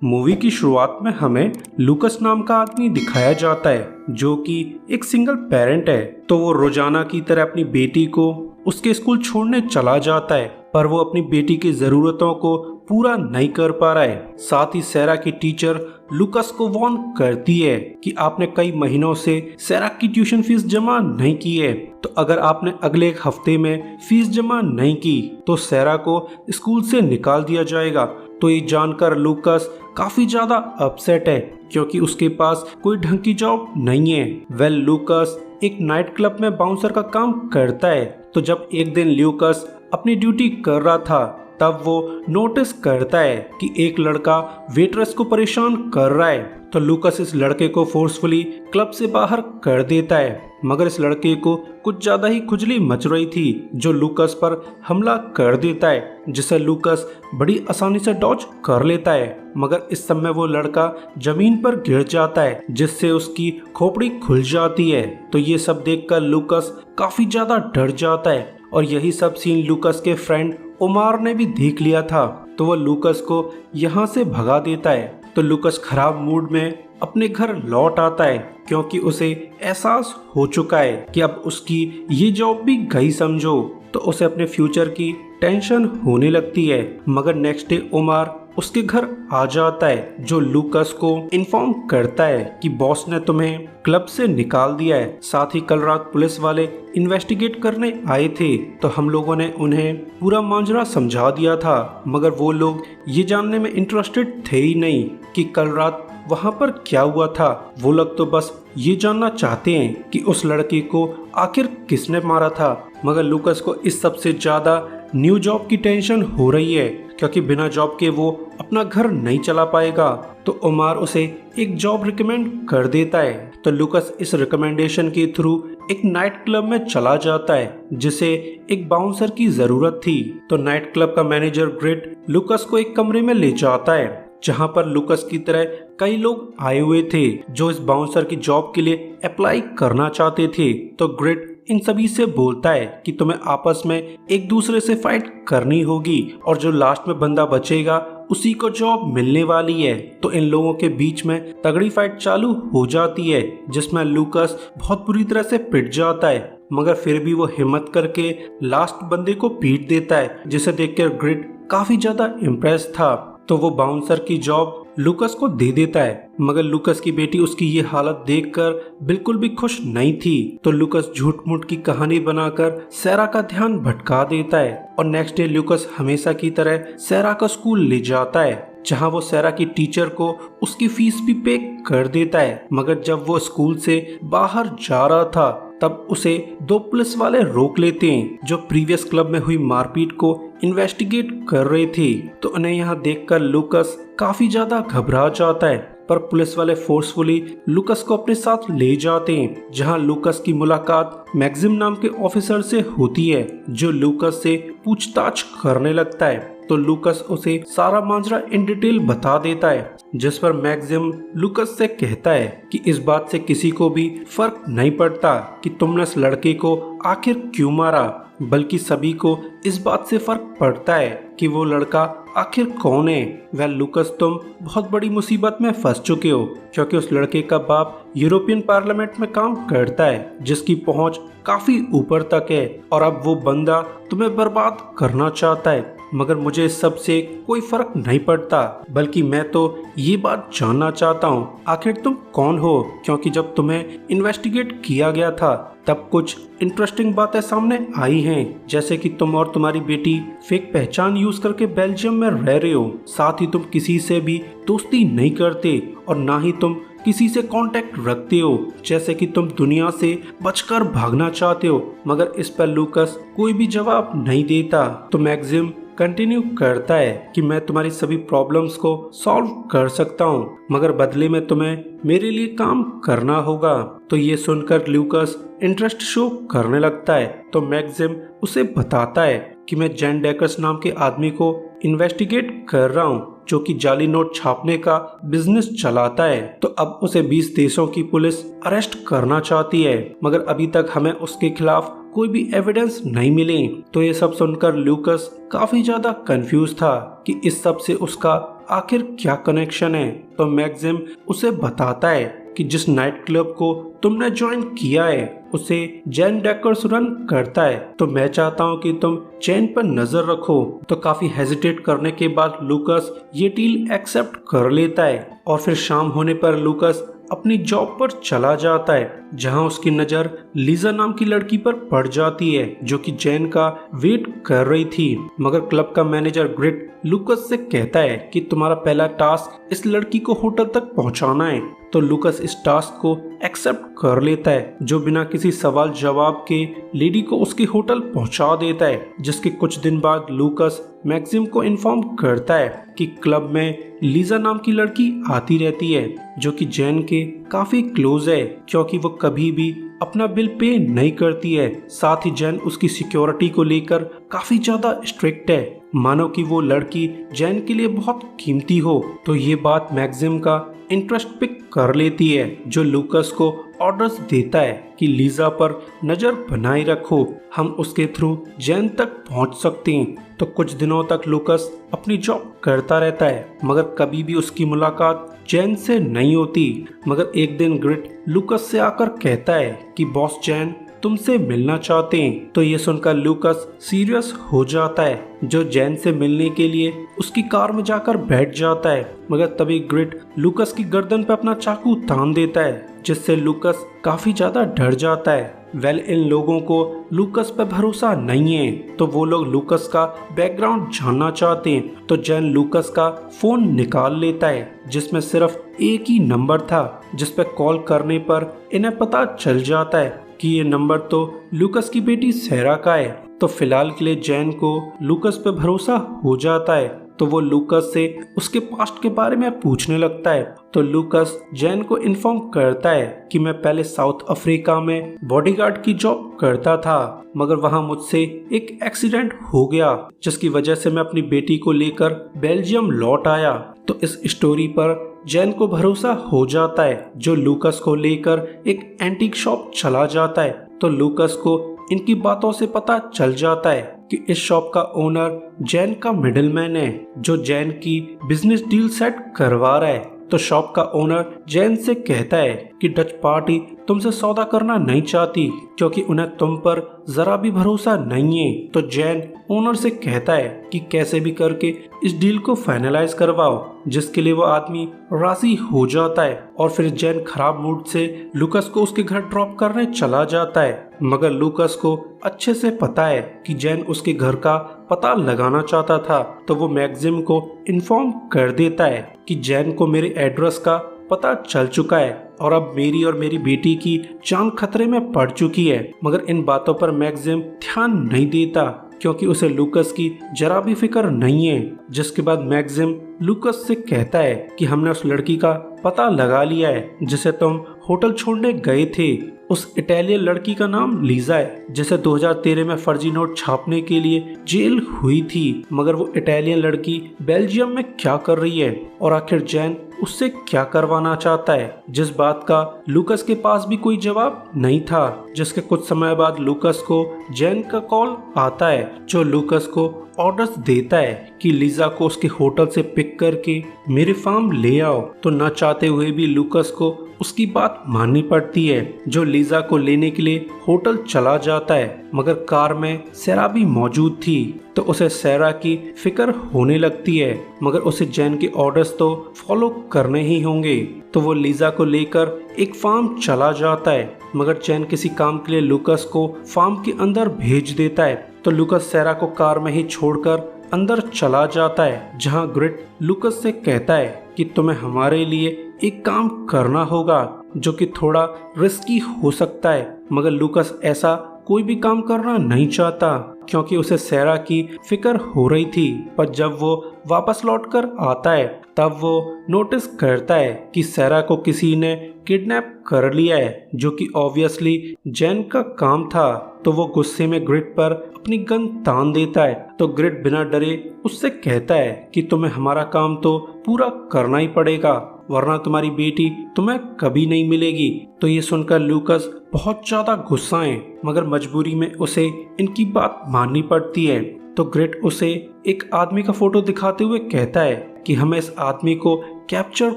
Movie की शुरुआत में हमें लूकस नाम का आदमी दिखाया जाता है जो कि एक सिंगल पेरेंट है। तो वो रोजाना की तरह अपनी बेटी को उसके स्कूल छोड़ने चला जाता है, पर वो अपनी बेटी की जरूरतों को पूरा नहीं कर पा रहा है। साथ ही सैरा की टीचर लूकस को वार्न करती है कि आपने कई महीनों से सैरा की ट्यूशन फीस जमा नहीं की है, तो अगर आपने अगले एक हफ्ते में फीस जमा नहीं की तो सैरा को स्कूल से निकाल दिया जाएगा। तो ये जानकर लूकस काफी ज्यादा अपसेट है क्योंकि उसके पास कोई ढंग की जॉब नहीं है। लूकस एक नाइट क्लब में बाउंसर का काम करता है। तो जब एक दिन लूकस अपनी ड्यूटी कर रहा था तब वो नोटिस करता है कि एक लड़का वेट्रेस को परेशान कर रहा है। तो लूकस इस लड़के को फोर्सफुली क्लब से बाहर कर देता है, मगर इस लड़के को कुछ ज्यादा ही खुजली मच रही थी जो लूकस पर हमला कर देता है, जिसे लूकस बड़ी आसानी से डॉज कर लेता है। मगर इस समय वो लड़का जमीन पर गिर जाता है जिससे उसकी खोपड़ी खुल जाती है। तो ये सब देखकर लूकस काफी ज्यादा डर जाता है और यही सब सीन लूकस के फ्रेंड ओमार ने भी देख लिया था। तो वह लूकस को यहाँ से भगा देता है। तो लूकस खराब मूड में अपने घर लौट आता है क्योंकि उसे एहसास हो चुका है कि अब उसकी ये जॉब भी गई समझो। तो उसे अपने फ्यूचर की टेंशन होने लगती है। मगर नेक्स्ट डे ओमार उसके घर आ जाता है जो लूकस को इन्फॉर्म करता है कि बॉस ने तुम्हें क्लब से निकाल दिया है। साथ ही कल रात पुलिस वाले इन्वेस्टिगेट करने आए थे, तो हम लोगों ने उन्हें पूरा माजरा समझा दिया था, मगर वो लोग ये जानने में इंटरेस्टेड थे ही नहीं कि कल रात वहाँ पर क्या हुआ था। वो लोग तो बस ये जानना चाहते हैं कि उस लड़के को आखिर किसने मारा था। मगर लूकस को इस सबसे ज्यादा न्यू जॉब की टेंशन हो रही है क्योंकि बिना जॉब के वो अपना घर नहीं चला पाएगा। तो ओमार उसे एक जॉब रिकमेंड कर देता है। तो लूकस इस रिकमेंडेशन के थ्रू एक नाइट क्लब में चला जाता है जिसे एक बाउंसर की जरूरत थी। तो नाइट क्लब का मैनेजर ग्रिड लूकस को एक कमरे में ले जाता है जहां पर लूकस की तरह कई लोग आए हुए थे जो इस बाउंसर की जॉब के लिए अप्लाई करना चाहते थे। तो ग्रिड इन सभी से बोलता है कि तुम्हें आपस में एक दूसरे से फाइट करनी होगी और जो लास्ट में बंदा बचेगा उसी को जॉब मिलने वाली है। तो इन लोगों के बीच में तगड़ी फाइट चालू हो जाती है जिसमें लूकस बहुत बुरी तरह से पिट जाता है, मगर फिर भी वो हिम्मत करके लास्ट बंदे को पीट देता है, जिसे देखकर ग्रिड काफी ज्यादा इम्प्रेस था। तो वो बाउंसर की जॉब लूकस को दे देता है, मगर लूकस की बेटी उसकी ये हालत देखकर बिल्कुल भी खुश नहीं थी। तो लूकस झूठ मूठ की कहानी बनाकर सैरा का ध्यान भटका देता है और नेक्स्ट डे लूकस हमेशा की तरह सैरा का स्कूल ले जाता है जहां वो सैरा की टीचर को उसकी फीस भी पे कर देता है। मगर जब वो स्कूल से बाहर जा रहा था तब उसे दो पुलिस वाले रोक लेते हैं जो प्रीवियस क्लब में हुई मारपीट को इन्वेस्टिगेट कर रहे थे। तो उन्हें यहाँ देखकर लूकस काफी ज्यादा घबरा जाता है, पर पुलिस वाले फोर्सफुली लूकस को अपने साथ ले जाते हैं जहां लूकस की मुलाकात मैक्सिम नाम के ऑफिसर से होती है जो लूकस से पूछताछ करने लगता है। तो लूकस उसे सारा माजरा इन डिटेल बता देता है, जिस पर मैक्सिम लूकस से कहता है कि इस बात से किसी को भी फर्क नहीं पड़ता कि तुमने इस लड़के को आखिर क्यों मारा, बल्कि सभी को इस बात से फर्क पड़ता है कि वो लड़का आखिर कौन है। लूकस तुम बहुत बड़ी मुसीबत में फंस चुके हो क्योंकि उस लड़के का बाप यूरोपियन पार्लियामेंट में काम करता है जिसकी पहुंच काफी ऊपर तक है और अब वो बंदा तुम्हें बर्बाद करना चाहता है। मगर मुझे इस सब से कोई फर्क नहीं पड़ता, बल्कि मैं तो ये बात जानना चाहता हूँ आखिर तुम कौन हो, क्योंकि जब तुम्हें इन्वेस्टिगेट किया गया था तब कुछ इंटरेस्टिंग बातें सामने आई हैं, जैसे कि तुम और तुम्हारी बेटी फेक पहचान यूज करके बेल्जियम में रह रहे हो। साथ ही तुम किसी से भी दोस्ती नहीं करते और ना ही तुम किसी से कांटेक्ट रखते हो, जैसे कि तुम दुनिया से बचकर भागना चाहते हो। मगर इस पर लूकस कोई भी जवाब नहीं देता। तो मैक्सिम कंटिन्यू करता है कि मैं तुम्हारी सभी प्रॉब्लम्स को सॉल्व कर सकता हूँ, मगर बदले में तुम्हें मेरे लिए काम करना होगा। तो ये सुनकर लूकस इंटरेस्ट शो करने लगता है। तो मैक्सिम उसे बताता है कि मैं जैन डेकर्स नाम के आदमी को इन्वेस्टिगेट कर रहा हूँ जो कि जाली नोट छापने का बिजनेस चलाता है। तो अब उसे 20 देशों की पुलिस अरेस्ट करना चाहती है, मगर अभी तक हमें उसके खिलाफ कोई भी एविडेंस नहीं मिले। तो ये सब सुनकर लूकस काफी ज्यादा कंफ्यूज था कि इस सब से उसका आखिर क्या कनेक्शन है। तो मैक्सिम उसे बताता है कि जिस नाइट क्लब को तुमने ज्वाइन किया है उसे जैन डेकर्स रन करता है, तो मैं चाहता हूँ कि तुम जैन पर नजर रखो। तो काफी हेजिटेट करने के बाद लूकस ये डील एक्सेप्ट कर लेता है और फिर शाम होने पर लूकस अपनी जॉब पर चला जाता है, जहां उसकी नजर लीजा नाम की लड़की पर पड़ जाती है जो कि जैन का वेट कर रही थी। मगर क्लब का मैनेजर ग्रिट लूकस से कहता है कि तुम्हारा पहला टास्क इस लड़की को होटल तक पहुंचाना है। तो लूकस इस टास्क को एक्सेप्ट कर लेता है, जो बिना किसी सवाल जवाब के लेडी को उसके होटल पहुंचा देता है। जिसके कुछ दिन बाद लूकस मैक्सिम को इन्फॉर्म करता है कि क्लब में लीजा नाम की लड़की आती रहती है जो कि जैन के काफी क्लोज है, क्योंकि वो कभी भी अपना बिल पे नहीं करती है। साथ ही जैन उसकी सिक्योरिटी को लेकर काफी ज्यादा स्ट्रिक्ट है, मानो कि वो लड़की जैन के लिए बहुत कीमती हो। तो ये बात मैक्सिम का इंटरेस्ट पिक कर लेती है, जो लूकस को ऑर्डर्स देता है कि लीजा पर नजर बनाए रखो, हम उसके थ्रू जैन तक पहुंच सकते हैं। तो कुछ दिनों तक लूकस अपनी जॉब करता रहता है, मगर कभी भी उसकी मुलाकात जैन से नहीं होती। मगर एक दिन ग्रिट लूकस से आकर कहता है कि बॉस जैन तुमसे मिलना चाहते हैं। तो ये सुनकर लूकस सीरियस हो जाता है, जो जैन से मिलने के लिए उसकी कार में जाकर बैठ जाता है। मगर तभी ग्रिट लूकस की गर्दन पर अपना चाकू तान देता है, जिससे लूकस काफी ज्यादा डर जाता है। इन लोगों को लूकस पर भरोसा नहीं है, तो वो लोग लूकस का बैकग्राउंड जानना चाहते हैं। तो जैन लूकस का फोन निकाल लेता है, जिसमें सिर्फ एक ही नंबर था, जिस पर कॉल करने पर इन्हें पता चल जाता है कि ये नंबर तो लूकस की बेटी सेरा का है। तो फिलहाल के लिए जैन को लूकस पे भरोसा हो जाता है, तो वो लूकस से उसके पास्ट के बारे में पूछने लगता है। तो लूकस जैन को इन्फॉर्म करता है कि मैं पहले साउथ अफ्रीका में बॉडीगार्ड की जॉब करता था, मगर वहां मुझसे एक एक्सीडेंट हो गया, जिसकी वजह से मैं अपनी बेटी को लेकर बेल्जियम लौट आया। तो इस स्टोरी पर जैन को भरोसा हो जाता है, जो लूकस को लेकर एक एंटीक शॉप चला जाता है। तो लूकस को इनकी बातों से पता चल जाता है कि इस शॉप का ओनर जैन का मिडिलमैन है, जो जैन की बिजनेस डील सेट करवा रहा है। तो शॉप का ओनर जैन से कहता है कि डच पार्टी तुमसे सौदा करना नहीं चाहती, क्योंकि उन्हें तुम पर जरा भी भरोसा नहीं है। तो जैन ओनर से कहता है कि कैसे भी करके इस डील को फाइनलाइज करवाओ, जिसके लिए वो आदमी राजी हो जाता है। और फिर जैन खराब मूड से लूकस को उसके घर ड्रॉप करने चला जाता है, मगर लूकस को अच्छे से पता है कि जैन उसके घर का पता लगाना चाहता था। तो वो मैक्सिम को इन्फॉर्म कर देता है कि जैन को मेरे एड्रेस का पता चल चुका है और अब मेरी और मेरी बेटी की जान खतरे में पड़ चुकी है। मगर इन बातों पर मैक्सिम ध्यान नहीं देता, क्योंकि उसे लूकस की जरा भी फिक्र नहीं है। जिसके बाद मैक्सिम लूकस से कहता है कि हमने उस लड़की का पता लगा लिया है जिसे तुम होटल छोड़ने गए थे। उस इटालियन लड़की का नाम लीजा है, जिसे 2013 में फर्जी नोट छापने के लिए जेल हुई थी। मगर वो इटालियन लड़की बेल्जियम में क्या कर रही है और आखिर जैन उससे क्या करवाना चाहता है, जिस बात का लूकस के पास भी कोई जवाब नहीं था। जिसके कुछ समय बाद लूकस को जैन का कॉल आता है, जो लूकस को ऑर्डर्स देता है कि लीजा को उसके होटल से पिक करके मेरे फार्म ले आओ। तो न चाहते हुए भी लूकस को उसकी बात माननी पड़ती है, जो लीजा को लेने के लिए होटल चला जाता है। मगर कार में सेरा भी मौजूद थी, तो उसे सेरा की फिक्र होने लगती है, मगर उसे जैन के ऑर्डर्स तो फॉलो करने ही होंगे। तो वो लीजा को लेकर एक फार्म चला जाता है, मगर जैन किसी काम के लिए लूकस को फार्म के अंदर भेज देता है। तो लूकस सेरा को कार में ही छोड़कर अंदर चला जाता है, जहां ग्रिट लूकस से कहता है कि तुम्हें हमारे लिए एक काम करना होगा जो कि थोड़ा रिस्की हो सकता है। मगर लूकस ऐसा कोई भी काम करना नहीं चाहता, क्योंकि उसे सेरा की फिक्र हो रही थी। पर जब वो वापस लौटकर आता है, तब वो नोटिस करता है कि सेरा को किसी ने किडनैप कर लिया है, जो कि ऑब्वियसली जैन का काम था। तो वो गुस्से में ग्रिट पर अपनी गन तान देता है। तो ग्रिट बिना डरे उससे कहता है कि तुम्हें हमारा काम तो पूरा करना ही पड़ेगा, वरना तुम्हारी बेटी तुम्हें कभी नहीं मिलेगी। तो ये सुनकर लूकस बहुत ज्यादा गुस्सा है, मगर मजबूरी में उसे इनकी बात माननी पड़ती है। तो ग्रिट उसे एक आदमी का फोटो दिखाते हुए कहता है कि हमें इस आदमी को कैप्चर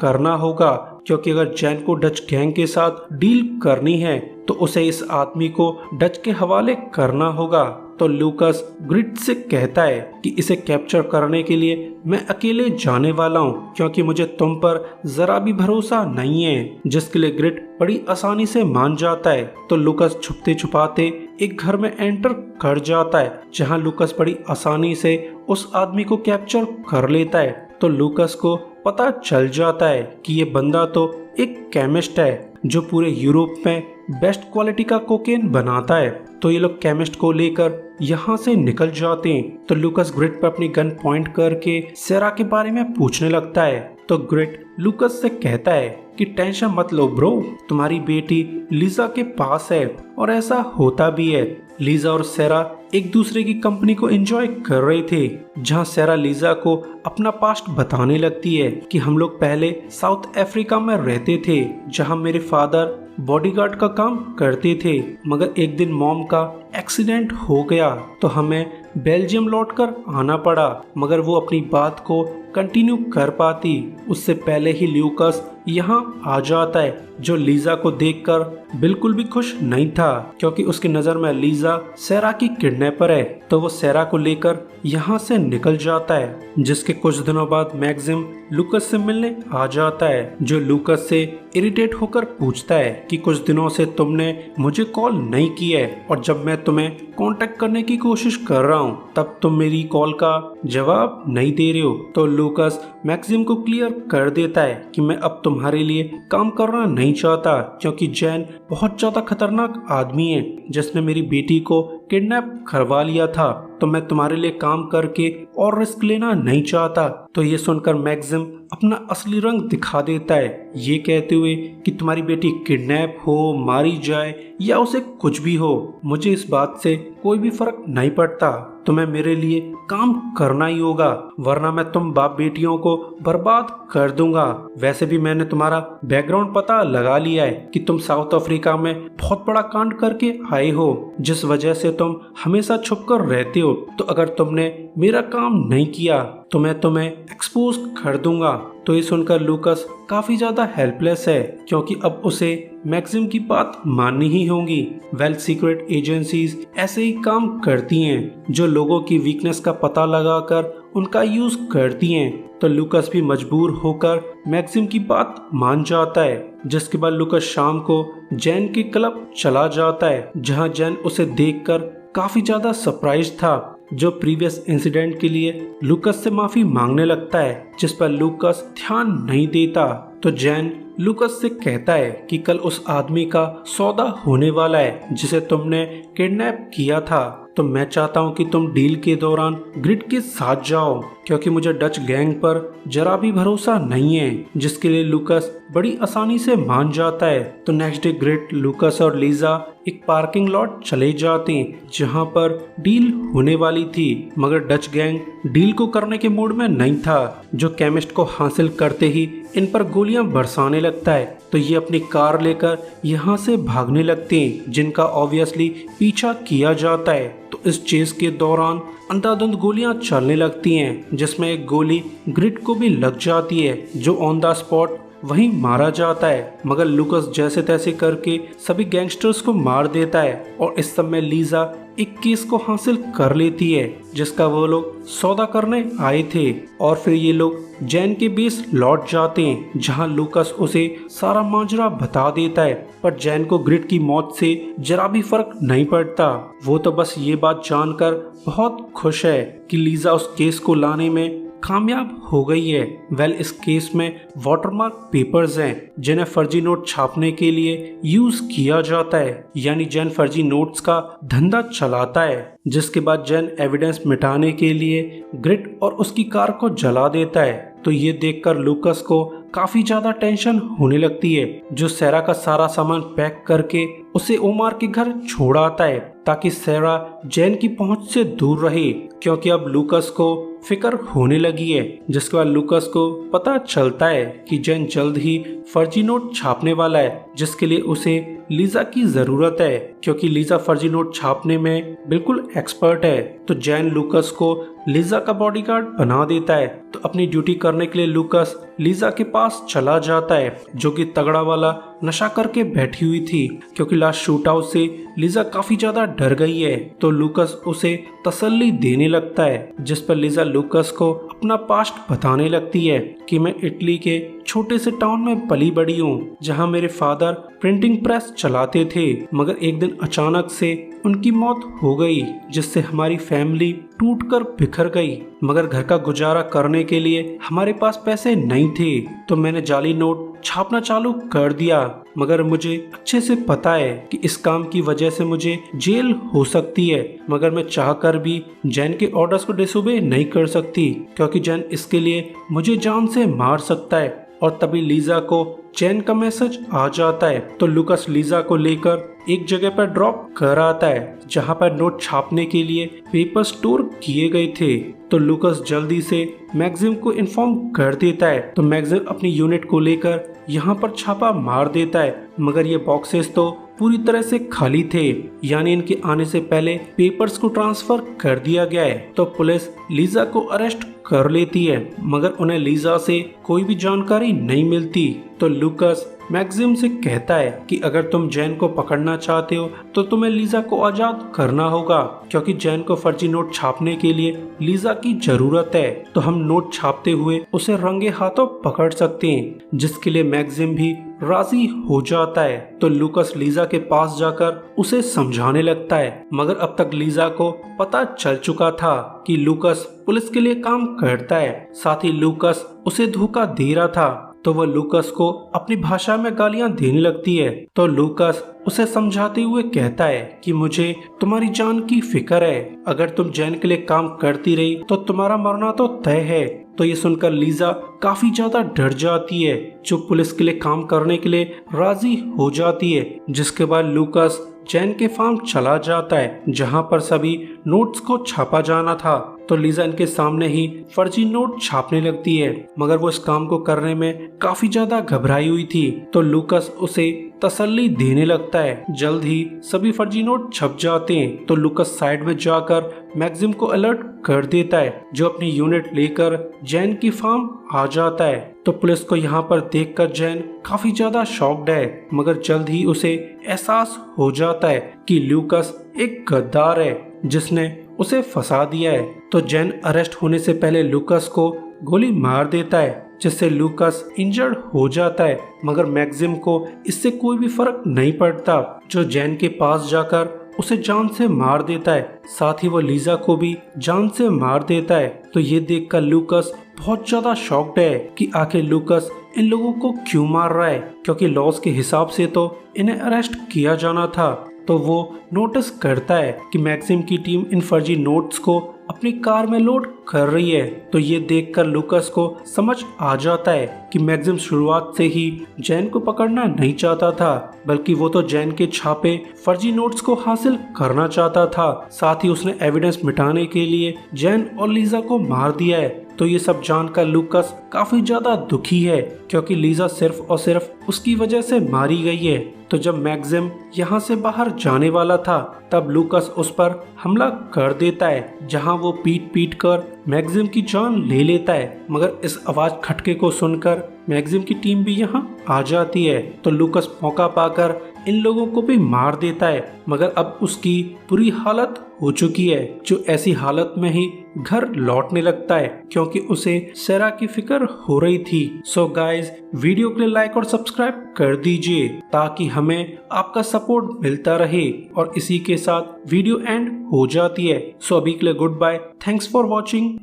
करना होगा, क्योंकि अगर जैन को डच गैंग के साथ डील करनी है तो उसे इस आदमी को डच के हवाले करना होगा। तो लूकस ग्रिट से कहता है कि इसे कैप्चर करने के लिए मैं अकेले जाने वाला हूँ, क्योंकि मुझे तुम पर जरा भी भरोसा नहीं है, जिसके लिए ग्रिट बड़ी आसानी से मान जाता है। तो लूकस छुपते छुपाते एक घर में एंटर कर जाता है, जहाँ लूकस बड़ी आसानी से उस आदमी को कैप्चर कर लेता है। तो लूकस को पता चल जाता है कि ये बंदा तो एक केमिस्ट है जो पूरे यूरोप में बेस्ट क्वालिटी का कोकेन बनाता है। तो ये लोग केमिस्ट को लेकर यहाँ से निकल जाते हैं। तो लूकस ग्रिट पर अपनी गन पॉइंट करके सेरा के बारे में पूछने लगता है। तो ग्रिट लूकस से कहता है कि टेंशन मत लो ब्रो, तुम्हारी बेटी लीजा के पास है। और ऐसा होता भी है। लीजा और सेरा एक दूसरे की कंपनी को एंजॉय कर रहे थे, जहां सेरा लीजा को अपना पास्ट बताने लगती है कि हम लोग पहले साउथ अफ्रीका में रहते थे, जहां मेरे फादर बॉडीगार्ड का काम करते थे, मगर एक दिन मॉम का एक्सीडेंट हो गया तो हमें बेल्जियम लौटकर आना पड़ा, मगर वो अपनी बात को कंटिन्यू कर पाती उससे पहले ही लूकस यहाँ आ जाता है, जो लीजा को देखकर बिल्कुल भी खुश नहीं था, क्योंकि उसकी नज़र में लीजा सेरा की किडनैपर है। तो वो सेरा को लेकर यहाँ से निकल जाता है, जिसके कुछ दिनों बाद मैक्सिम लूकस से मिलने आ जाता है, जो लूकस से इरिटेट होकर पूछता है कि कुछ दिनों से तुमने मुझे कॉल नहीं की है, और जब मैं तुम्हें कांटेक्ट करने की कोशिश कर रहा हूँ तब तुम मेरी कॉल का जवाब नहीं दे रहे हो। तो लूकस मैक्सिम को क्लियर कर देता है कि मैं अब तुम्हारे लिए काम करना नहीं चाहता, क्योंकि जैन बहुत ज्यादा खतरनाक आदमी है जिसने मेरी बेटी को किडनैप करवा लिया था, तो मैं तुम्हारे लिए काम करके और रिस्क लेना नहीं चाहता। तो ये सुनकर मैक्सिम अपना असली रंग दिखा देता है, ये कहते हुए कि तुम्हारी बेटी किडनैप हो, मारी जाए या उसे कुछ भी हो, मुझे इस बात से कोई भी फर्क नहीं पड़ता, तुम्हें मेरे लिए काम करना ही होगा, वरना मैं तुम बाप बेटियों को बर्बाद कर दूंगा। वैसे भी मैंने तुम्हारा बैकग्राउंड पता लगा लिया है कि तुम साउथ अफ्रीका में बहुत बड़ा कांड करके आए हो, जिस वजह से तुम हमेशा छुपकर रहते हो। तो अगर तुमने मेरा काम नहीं किया तो मैं तुम्हें एक्सपोज कर दूंगा। तो ये सुनकर लूकस काफी ज्यादा हेल्पलेस है, क्योंकि अब उसे मैक्सिम की बात माननी ही होगी। वेल सीक्रेट एजेंसीज ऐसे ही काम करती हैं, जो लोगों की वीकनेस का पता लगाकर उनका यूज करती हैं। तो लूकस भी मजबूर होकर मैक्सिम की बात मान जाता है, जिसके बाद लूकस शाम को जैन के क्लब चला जाता है, जहां जैन उसे देखकर काफी ज्यादा सरप्राइज था, जो प्रीवियस इंसिडेंट के लिए लूकस से माफी मांगने लगता है, जिस पर लूकस ध्यान नहीं देता। तो जैन लूकस से कहता है कि कल उस आदमी का सौदा होने वाला है जिसे तुमने किडनैप किया था, तो मैं चाहता हूँ कि तुम डील के दौरान ग्रिट के साथ जाओ, क्योंकि मुझे डच गैंग पर जरा भी भरोसा नहीं है, जिसके लिए लूकस बड़ी आसानी से मान जाता है। तो नेक्स्ट डे ग्रिट, लूकस और लीजा एक पार्किंग लॉट चले जाते हैं, जहां पर डील होने वाली थी, मगर डच गैंग डील को करने के मूड में नहीं था, जो केमिस्ट को हासिल करते ही इन पर गोलियां बरसाने लगता है। तो ये अपनी कार लेकर यहाँ से भागने लगते हैं, जिनका ऑब्वियसली पीछा किया जाता है। तो इस चेस के दौरान अंधाधुंध गोलियां चलने लगती हैं, जिसमें एक गोली ग्रिट को भी लग जाती है, जो ऑन द स्पॉट वहीं मारा जाता है, मगर लूकस जैसे तैसे करके सभी गैंगस्टर्स को मार देता है। और इस समय लीजा एक केस को हासिल कर लेती है, जिसका वो लोग सौदा करने आए थे। और फिर ये लोग जैन के बेस लौट जाते हैं, जहां लूकस उसे सारा माजरा बता देता है, पर जैन को ग्रिट की मौत से जरा भी फर्क नहीं पड़ता। वो तो बस ये बात जानकर बहुत खुश है कि लीजा उस केस को लाने में कामयाब हो गई है। वेल इस केस में वाटरमार्क पेपर्स हैं, जिन्हें फर्जी नोट छापने के लिए यूज किया जाता है, यानी जैन फर्जी नोट्स का धंधा चलाता है, जिसके बाद जैन एविडेंस मिटाने के लिए ग्रिट और उसकी कार को जला देता है। तो ये देखकर लूकस को काफी ज्यादा टेंशन होने लगती है, जो सेरा का सारा सामान पैक करके उसे ओमार के घर छोड़ आता है, ताकि सेरा जैन की पहुंच से दूर रहे, क्योंकि अब लूकस को फिक्र होने लगी है। जिसके बाद लूकस को पता चलता है कि जैन जल्द ही फर्जी नोट छापने वाला है, जिसके लिए उसे लीजा की जरूरत है क्योंकि लीजा फर्जी नोट छापने में बिल्कुल एक्सपर्ट है। तो जैन लूकस को लीजा का बॉडीगार्ड बना देता है। तो अपनी ड्यूटी करने के लिए लूकस लीजा के पास चला जाता है जो कि तगड़ा वाला नशा करके बैठी हुई थी क्योंकि लास्ट शूट आउट से लीजा काफी ज्यादा डर गई है। तो लूकस उसे तसल्ली देने लगता है जिस पर लीजा लूकस को अपना पास्ट बताने लगती है कि मैं इटली के छोटे से टाउन में पली बड़ी हूँ जहाँ मेरे फादर प्रिंटिंग प्रेस चलाते थे, मगर एक दिन अचानक से उनकी मौत हो गई जिससे हमारी फैमिली टूटकर बिखर गई। मगर घर का गुजारा करने के लिए हमारे पास पैसे नहीं थे तो मैंने जाली नोट छापना चालू कर दिया, मगर मुझे अच्छे से पता है कि इस काम की वजह से मुझे जेल हो सकती है, मगर मैं चाहकर भी जैन के ऑर्डर्स को डिसोबे नहीं कर सकती क्योंकि जैन इसके लिए मुझे जान से मार सकता है। और तभी लीजा को जैन का मैसेज आ जाता है। तो लूकस लीजा को लेकर एक जगह पर ड्रॉप कर आता है जहां पर नोट छापने के लिए पेपर स्टोर किए गए थे। तो लूकस जल्दी से मैक्सिम को इन्फॉर्म कर देता है। तो मैक्सिम अपनी यूनिट को लेकर यहाँ पर छापा मार देता है, मगर ये बॉक्सेस तो पूरी तरह से खाली थे, यानी इनके आने से पहले पेपर्स को ट्रांसफर कर दिया गया है। तो पुलिस लीजा को अरेस्ट कर लेती है, मगर उन्हें लीजा से कोई भी जानकारी नहीं मिलती। तो लूकस मैक्सिम से कहता है कि अगर तुम जैन को पकड़ना चाहते हो तो तुम्हें लीजा को आजाद करना होगा क्योंकि जैन को फर्जी नोट छापने के लिए लीजा की जरूरत है। तो हम नोट छापते हुए उसे रंगे हाथों पकड़ सकते हैं, जिसके लिए मैक्सिम भी राजी हो जाता है। तो लूकस लीजा के पास जाकर उसे समझाने लगता है, मगर अब तक लीजा को पता चल चुका था कि लूकस पुलिस के लिए काम करता है, साथ ही लूकस उसे धोखा दे रहा था। तो वह लूकस को अपनी भाषा में गालियां देने लगती है। तो लूकस उसे समझाते हुए कहता है कि मुझे तुम्हारी जान की फिक्र है, अगर तुम जैन के लिए काम करती रही तो तुम्हारा मरना तो तय है। तो ये सुनकर लीजा काफी ज्यादा डर जाती है, जो पुलिस के लिए काम करने के लिए राजी हो जाती है। जिसके बाद लूकस जैन के फार्म चला जाता है जहां पर सभी नोट्स को छापा जाना था। तो लीजा इनके सामने ही फर्जी नोट छापने लगती है, मगर वो इस काम को करने में काफी ज्यादा घबराई हुई थी। तो लूकस उसे तसल्ली देने लगता है। जल्द ही सभी फर्जी नोट छप जाते हैं। तो लूकस साइड में जाकर मैक्सिम को अलर्ट कर देता है, जो अपनी यूनिट लेकर जैन की फार्म आ जाता है। तो पुलिस को यहाँ पर देखकर जैन काफी ज्यादा शॉक्ड है, मगर जल्द ही उसे एहसास हो जाता है कि लूकस एक गद्दार है जिसने उसे फंसा दिया है। तो जैन अरेस्ट होने से पहले लूकस को गोली मार देता है, जिससे लूकस इंजर्ड हो जाता है, मगर मैक्सिम को इससे कोई भी फर्क नहीं पड़ता, जो जैन के पास जाकर उसे जान से मार देता है। साथ ही वो लीजा को भी जान से मार देता है। तो ये देखकर लूकस बहुत ज्यादा शॉक्ड है कि आखिर लूकस इन लोगों को क्यों मार रहा है, क्योंकि लॉस के हिसाब से तो इन्हें अरेस्ट किया जाना था। तो वो नोटिस करता है कि मैक्सिम की टीम इन फर्जी नोट्स को अपनी कार में लोड कर रही है। तो ये देखकर लूकस को समझ आ जाता है कि मैक्सिम शुरुआत से ही जैन को पकड़ना नहीं चाहता था, बल्कि वो तो जैन के छापे फर्जी नोट्स को हासिल करना चाहता था। साथ ही उसने एविडेंस मिटाने के लिए जैन और लीजा को मार दिया है। तो ये सब जानकर लूकस काफी ज्यादा दुखी है, क्योंकि लीजा सिर्फ और सिर्फ उसकी वजह से मारी गई है। तो जब मैक्सिम यहाँ से बाहर जाने वाला था, तब लूकस उस पर हमला कर देता है, जहाँ वो पीट पीट कर मैक्सिम की जान ले लेता है। मगर इस आवाज खटके को सुनकर मैक्सिम की टीम भी यहाँ आ जाती है। तो लूकस मौका पाकर इन लोगों को भी मार देता है, मगर अब उसकी बुरी हालत हो चुकी है, जो ऐसी हालत में ही घर लौटने लगता है, क्योंकि उसे सेरा की फिक्र हो रही थी। सो गाइज, वीडियो के लिए लाइक और सब्सक्राइब कर दीजिए ताकि हमें आपका सपोर्ट मिलता रहे। और इसी के साथ वीडियो एंड हो जाती है। सो अभी के लिए goodbye, thanks for watching.